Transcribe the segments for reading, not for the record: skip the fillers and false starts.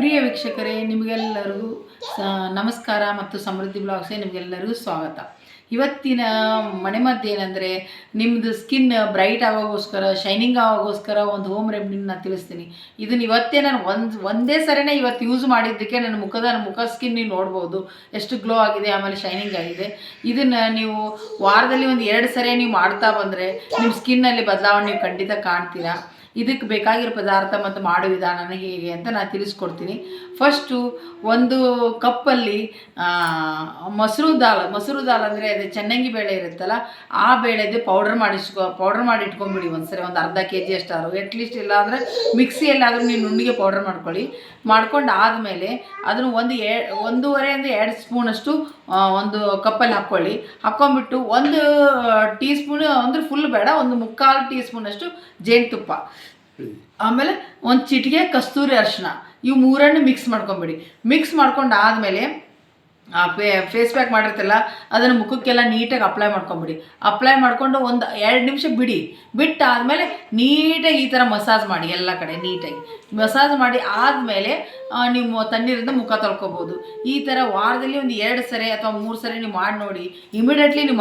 ಪ್ರಿಯ ವೀಕ್ಷಕರೇ, ನಿಮಗೆಲ್ಲರಿಗೂ ನಮಸ್ಕಾರ ಮತ್ತು ಸಮೃದ್ಧಿ ಬ್ಲಾಗ್ಸ್ಗೆ ನಿಮಗೆಲ್ಲರಿಗೂ ಸ್ವಾಗತ. ಇವತ್ತಿನ ಮನೆಮದ್ದು ಏನಂದರೆ, ನಿಮ್ಮದು ಸ್ಕಿನ್ ಬ್ರೈಟ್ ಆಗೋಗೋಸ್ಕರ, ಶೈನಿಂಗ್ ಆಗೋಗೋಸ್ಕರ ಒಂದು ಹೋಮ್ ರೆಮಿಡಿನ ನಾನು ತಿಳಿಸ್ತೀನಿ. ಇದನ್ನು ಇವತ್ತೇ ನಾನು ಒಂದೇ ಸರಿನೇ ಇವತ್ತು ಯೂಸ್ ಮಾಡಿದ್ದಕ್ಕೆ ನನ್ನ ಮುಖ ಸ್ಕಿನ್ ನೀವು ನೋಡ್ಬೋದು ಎಷ್ಟು ಗ್ಲೋ ಆಗಿದೆ, ಆಮೇಲೆ ಶೈನಿಂಗ್ ಆಗಿದೆ. ಇದನ್ನು ನೀವು ವಾರದಲ್ಲಿ ಒಂದು 2 ಸರಿ ನೀವು ಮಾಡ್ತಾ ಬಂದರೆ ನಿಮ್ಮ ಸ್ಕಿನ್ನಲ್ಲಿ ಬದಲಾವಣೆ ನೀವು ಖಂಡಿತ ಕಾಣ್ತೀರಾ. ಇದಕ್ಕೆ ಬೇಕಾಗಿರೋ ಪದಾರ್ಥ ಮತ್ತು ಮಾಡೋ ವಿಧಾನ ಹೇಗೆ ಅಂತ ನಾನು ತಿಳಿಸ್ಕೊಡ್ತೀನಿ. ಫಸ್ಟು ಒಂದು ಕಪ್ಪಲ್ಲಿ ಮೊಸರು ದಾಲ್ ಅಂದರೆ ಅದು ಚೆನ್ನಂಗಿ ಬೇಳೆ ಇರುತ್ತಲ್ಲ, ಆ ಬೇಳೆದು ಪೌಡರ್ ಮಾಡಿ ಇಟ್ಕೊಂಡ್ಬಿಡಿ. ಒಂದ್ಸರಿ ಒಂದು ಅರ್ಧ kg ಅಷ್ಟಾದ್ರು, ಅಟ್ಲೀಸ್ಟ್ ಇಲ್ಲ ಅಂದರೆ ಮಿಕ್ಸಿಯಲ್ಲಾದರೂ ನೀವು ನುಣ್ಣಿಗೆ ಪೌಡರ್ ಮಾಡ್ಕೊಳ್ಳಿ. ಮಾಡ್ಕೊಂಡು ಆದಮೇಲೆ ಅದನ್ನು 1.5 2 ಸ್ಪೂನಷ್ಟು ಒಂದು ಕಪ್ಪಲ್ಲಿ ಹಾಕ್ಕೊಂಬಿಟ್ಟು 1 ಟೀ ಸ್ಪೂನ್ ಅಂದರೆ ಫುಲ್ ಬೇಡ, 1/4 ಟೀ ಸ್ಪೂನಷ್ಟು ಜೇನುತುಪ್ಪ, ಆಮೇಲೆ ಒಂದು ಚಿಟಿಕೆ ಕಸ್ತೂರಿ ಅರಿಶಿನ, ಇವು ಮೂರನ್ನು ಮಿಕ್ಸ್ ಮಾಡ್ಕೊಂಬಿಡಿ. ಮಿಕ್ಸ್ ಮಾಡ್ಕೊಂಡು ಆದಮೇಲೆ ಫೇಸ್ ಪ್ಯಾಕ್ ಮಾಡಿರ್ತಲ್ಲ ಅದನ್ನು ಮುಖಕ್ಕೆಲ್ಲ ನೀಟಾಗಿ ಅಪ್ಲೈ ಮಾಡ್ಕೊಂಬಿಡಿ. ಅಪ್ಲೈ ಮಾಡಿಕೊಂಡು ಒಂದು 2 ನಿಮಿಷ ಬಿಟ್ಟಾದಮೇಲೆ ನೀಟಾಗಿ ಈ ಥರ ಮಸಾಜ್ ಮಾಡಿ, ಎಲ್ಲ ಕಡೆ ನೀಟಾಗಿ ಮಸಾಜ್ ಮಾಡಿ ಆದಮೇಲೆ ನೀವು ತಣ್ಣೀರಿಂದ ಮುಖ ತೊಳ್ಕೊಬೋದು. ಈ ಥರ ವಾರದಲ್ಲಿ ಒಂದು 2 ಸರಿ ಅಥವಾ 3 ಸರಿ ನೀವು ಮಾಡಿ ನೋಡಿ. ಇಮಿಡಿಯೇಟ್ಲಿ ನೀವು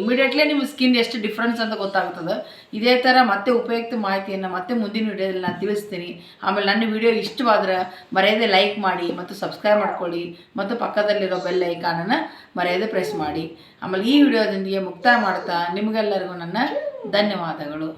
ಇಮಿಡಿಯೇಟ್ಲಿ ನಿಮ್ಮ ಸ್ಕಿನ್ ಎಷ್ಟು ಡಿಫ್ರೆನ್ಸ್ ಅಂತ ಗೊತ್ತಾಗ್ತದೆ. ಇದೇ ಥರ ಮತ್ತೆ ಉಪಯುಕ್ತ ಮಾಹಿತಿಯನ್ನು ಮತ್ತೆ ಮುಂದಿನ ವಿಡಿಯೋದಲ್ಲಿ ನಾನು ತಿಳಿಸ್ತೀನಿ. ಆಮೇಲೆ ನನ್ನ ವಿಡಿಯೋ ಇಷ್ಟವಾದ್ರೆ ಮರೆಯದೆ ಲೈಕ್ ಮಾಡಿ ಮತ್ತು ಸಬ್ಸ್ಕ್ರೈಬ್ ಮಾಡ್ಕೊಳ್ಳಿ, ಮತ್ತು ಪಕ್ಕದಲ್ಲಿರೋ ಬೆಲ್ ಐಕಾನನ್ನು ಮರೆಯದೆ ಪ್ರೆಸ್ ಮಾಡಿ. ಆಮೇಲೆ ಈ ವಿಡಿಯೋದೊಂದಿಗೆ ಮುಕ್ತಾಯ ಮಾಡ್ತಾ ನಿಮಗೆಲ್ಲರಿಗೂ ನನ್ನ ಧನ್ಯವಾದಗಳು.